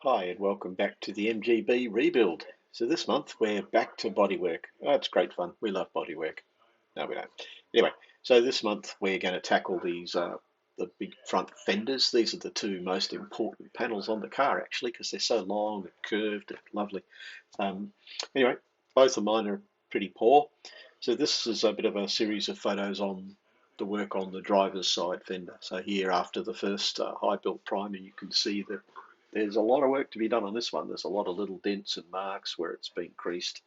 Hi and welcome back to the MGB rebuild. So this month we're back to bodywork. Oh, it's great fun. We love bodywork. No, we don't. Anyway, so this month we're going to tackle these the big front fenders. These are the two most important panels on the car actually because they're so long and curved and lovely. Um, anyway, both of mine are pretty poor. So this is a bit of a series of photos on the work on the driver's side fender. So here after the first high build primer you can see that there's a lot of work to be done on this one. There's a lot of little dents and marks where it's been creased.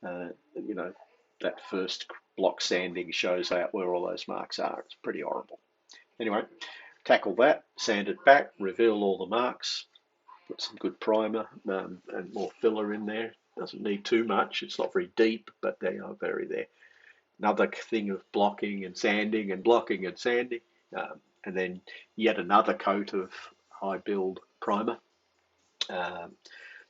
Uh, you know, that first block sanding shows out where all those marks are. It's pretty horrible. Anyway, tackle that, sand it back, reveal all the marks, put some good primer and more filler in there. Doesn't need too much. It's not very deep, but they are very there. Another thing of blocking and sanding and blocking and sanding, and then yet another coat of high build primer. Um,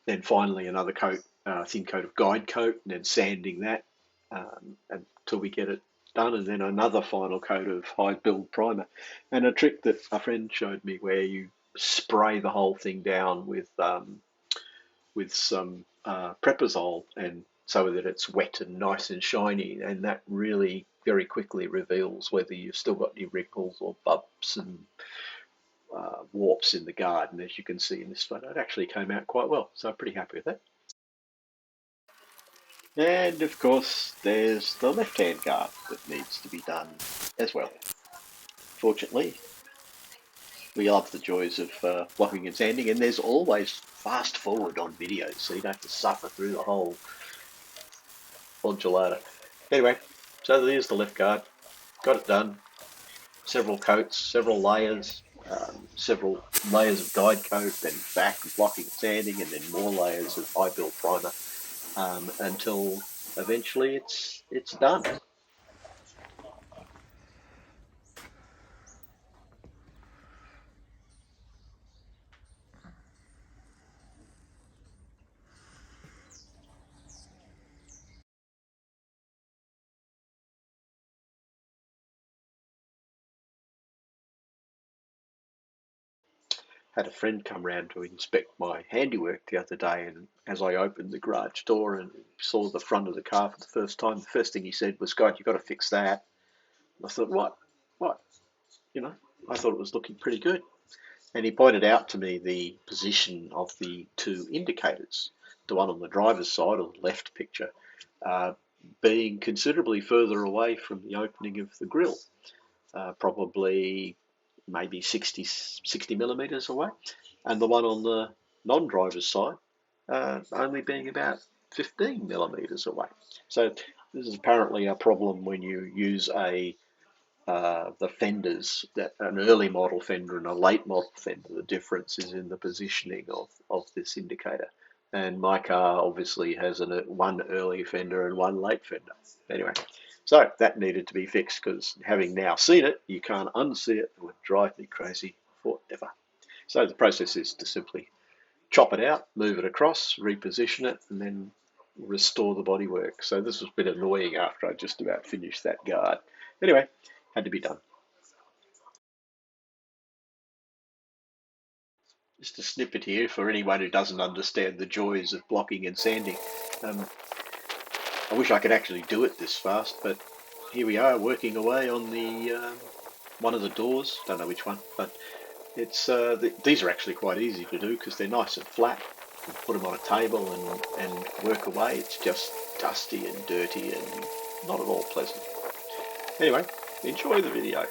then finally another coat, thin coat of guide coat, and then sanding that until we get it done, and then another final coat of high build primer. And a trick that a friend showed me where you spray the whole thing down with some Prepazole, and so that it's wet and nice and shiny, and that really very quickly reveals whether you've still got any wrinkles or bumps and warps in the guard. And as you can see in this photo, it actually came out quite well, so I'm pretty happy with that. And of course, there's the left-hand guard that needs to be done as well. Fortunately, we love the joys of blocking and sanding, and there's always fast forward on videos, so you don't have to suffer through the whole enchilada. Anyway, so there's the left guard. Got it done. Several coats, several layers, several layers of guide coat, then back blocking and sanding, and then more layers of high build primer until eventually it's done. Had a friend come round to inspect my handiwork the other day, and as I opened the garage door and saw the front of the car for the first time, the first thing he said was, "God, you've got to fix that." And I thought, "What? What?" You know, I thought it was looking pretty good. And he pointed out to me the position of the two indicators, the one on the driver's side, or the left picture, uh, being considerably further away from the opening of the grille, probably maybe 60 millimetres away, and the one on the non-driver's side only being about 15 millimetres away. So this is apparently a problem when you use the fenders, that an early model fender and a late model fender. The difference is in the positioning of this indicator. And my car obviously has one early fender and one late fender. Anyway, so that needed to be fixed because having now seen it, you can't unsee it. It would drive me crazy forever. So the process is to simply chop it out, move it across, reposition it, and then restore the bodywork. So this was a bit annoying after I just about finished that guard. Anyway, had to be done. Just a snippet here for anyone who doesn't understand the joys of blocking and sanding. Um, I wish I could actually do it this fast, but here we are working away on the one of the doors. Don't know which one, but it's these are actually quite easy to do because they're nice and flat. You put them on a table and work away. It's just dusty and dirty and not at all pleasant. Anyway, enjoy the video.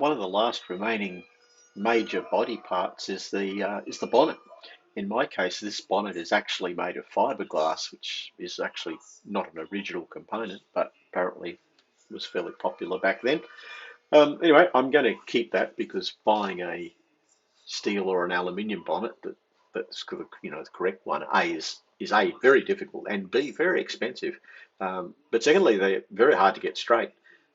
One of the last remaining major body parts is the bonnet. In my case, this bonnet is actually made of fiberglass, which is actually not an original component, but apparently was fairly popular back then. Anyway, I'm going to keep that because buying a steel or an aluminium bonnet that that's the correct one. A is A, very difficult, and B, very expensive. But secondly, they're very hard to get straight.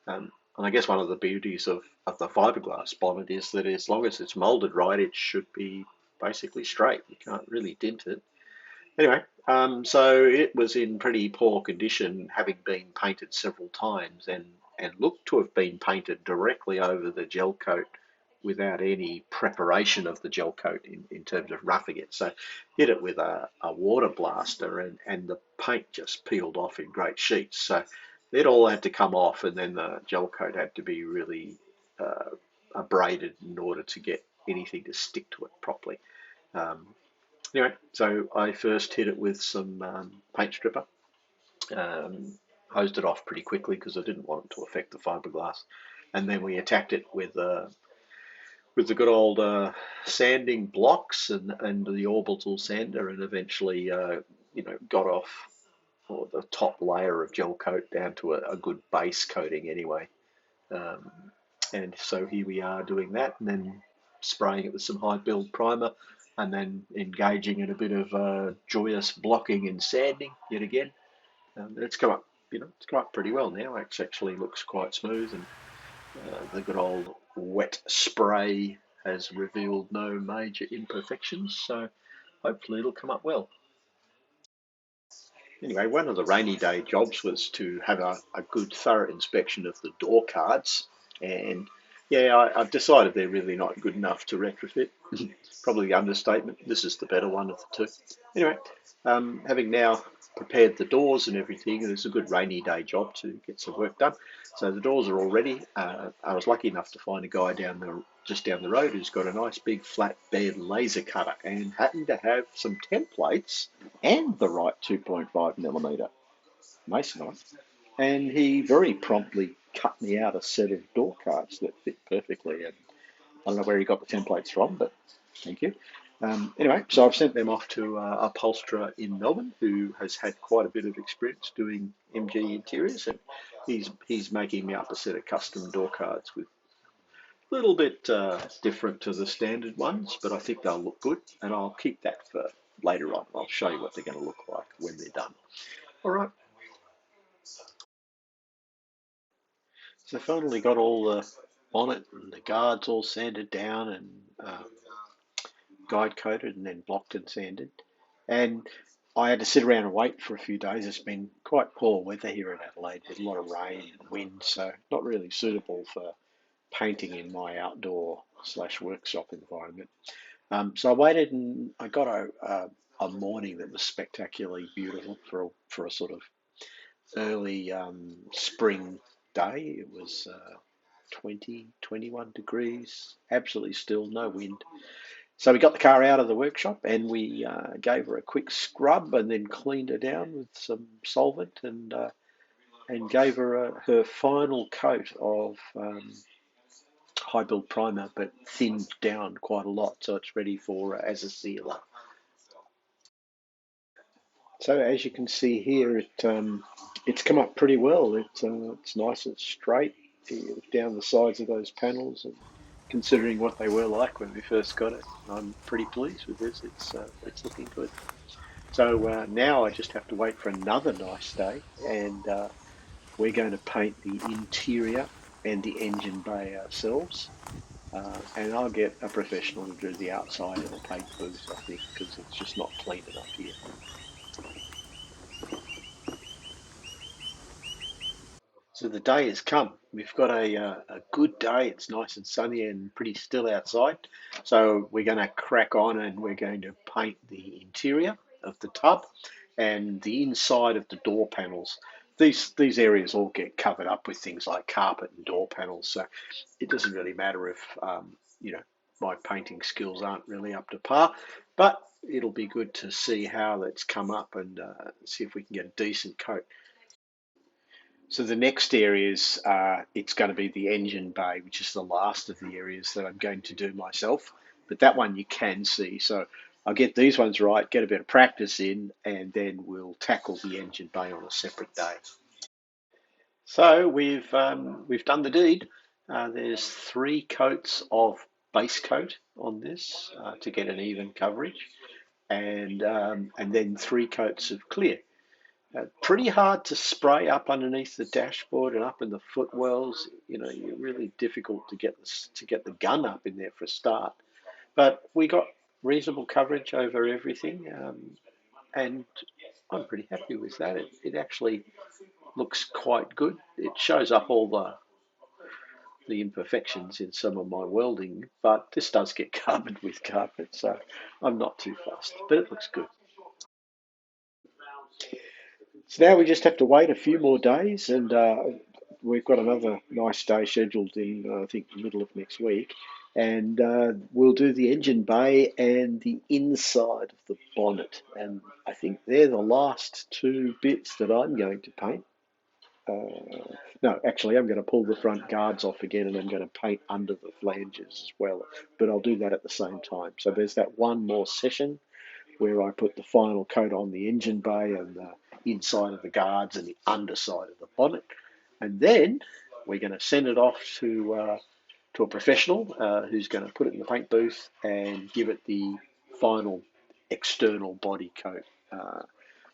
And I guess one of the beauties of the fiberglass bonnet is that as long as it's molded right, it should be basically straight. You can't really dent it. Anyway, so it was in pretty poor condition, having been painted several times, and looked to have been painted directly over the gel coat without any preparation of the gel coat in terms of roughing it. So hit it with a water blaster, and the paint just peeled off in great sheets. So it all had to come off, and then the gel coat had to be really abraded in order to get anything to stick to it properly. Um, Anyway, so I first hit it with some paint stripper, hosed it off pretty quickly because I didn't want it to affect the fiberglass, and then we attacked it with the good old sanding blocks and the orbital sander, and eventually got off the top layer of gel coat down to a good base coating anyway. Um, and so here we are doing that, and then spraying it with some high build primer, and then engaging in a bit of joyous blocking and sanding yet again. It's come up, it's come up pretty well now. It actually looks quite smooth, and the good old wet spray has revealed no major imperfections. So hopefully it'll come up well. Anyway, one of the rainy day jobs was to have a good thorough inspection of the door cards. And yeah, I've decided they're really not good enough to retrofit. Probably the understatement. This is the better one of the two. Anyway, having now prepared the doors and everything, it's a good rainy day job to get some work done. So the doors are all ready. I was lucky enough to find a guy just down the road who's got a nice big flat bed laser cutter and happened to have some templates and the right 2.5mm masonite. And he very promptly cut me out a set of door cards that fit perfectly. And I don't know where he got the templates from, but thank you. Anyway, so I've sent them off to a upholsterer in Melbourne who has had quite a bit of experience doing MG interiors, and he's making me up a set of custom door cards with a little bit different to the standard ones, but I think they'll look good, and I'll keep that for later on. I'll show you what they're going to look like when they're done. All right. So finally got all the bonnet and the guards all sanded down and guide coated and then blocked and sanded. And I had to sit around and wait for a few days. It's been quite poor weather here in Adelaide with a lot of rain and wind, so not really suitable for painting in my outdoor / workshop environment. So I waited, and I got a morning that was spectacularly beautiful for a sort of early spring day. It was 20, 21 degrees, absolutely still, no wind. So we got the car out of the workshop, and we gave her a quick scrub and then cleaned her down with some solvent, and gave her her final coat of high build primer, but thinned down quite a lot, so it's ready for as a sealer. So as you can see here, it's come up pretty well. It's nice and straight down the sides of those panels, and considering what they were like when we first got it, I'm pretty pleased with this. It's looking good. So now I just have to wait for another nice day, and we're going to paint the interior and the engine bay ourselves. And I'll get a professional to do the outside of the paint booth, I think, because it's just not clean enough here. So the day has come. We've got a good day. It's nice and sunny and pretty still outside. So we're going to crack on, and we're going to paint the interior of the tub and the inside of the door panels. These areas all get covered up with things like carpet and door panels. So it doesn't really matter if my painting skills aren't really up to par, but it'll be good to see how that's come up and see if we can get a decent coat. So the next areas, it's going to be the engine bay, which is the last of the areas that I'm going to do myself. But that one you can see. So I'll get these ones right, get a bit of practice in, and then we'll tackle the engine bay on a separate day. So we've done the deed. There's 3 coats of base coat on this to get an even coverage. and then 3 coats of clear. Pretty hard to spray up underneath the dashboard and up in the footwells. You know, you're really difficult to get the gun up in there for a start. But we got reasonable coverage over everything, and I'm pretty happy with that. It actually looks quite good. It shows up all the imperfections in some of my welding, but this does get covered with carpet, so I'm not too fussed. But it looks good. So now we just have to wait a few more days, and we've got another nice day scheduled in, I think, the middle of next week. And we'll do the engine bay and the inside of the bonnet. And I think they're the last 2 bits that I'm going to paint. No, actually, I'm going to pull the front guards off again, and I'm going to paint under the flanges as well. But I'll do that at the same time. So there's that one more session where I put the final coat on the engine bay and the inside of the guards and the underside of the bonnet. And then we're going to send it off to a professional who's going to put it in the paint booth and give it the final external body coat,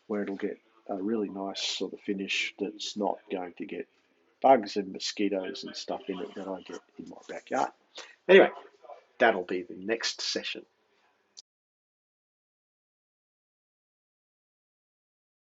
where it'll get a really nice sort of finish that's not going to get bugs and mosquitoes and stuff in it that I get in my backyard. Anyway, that'll be the next session.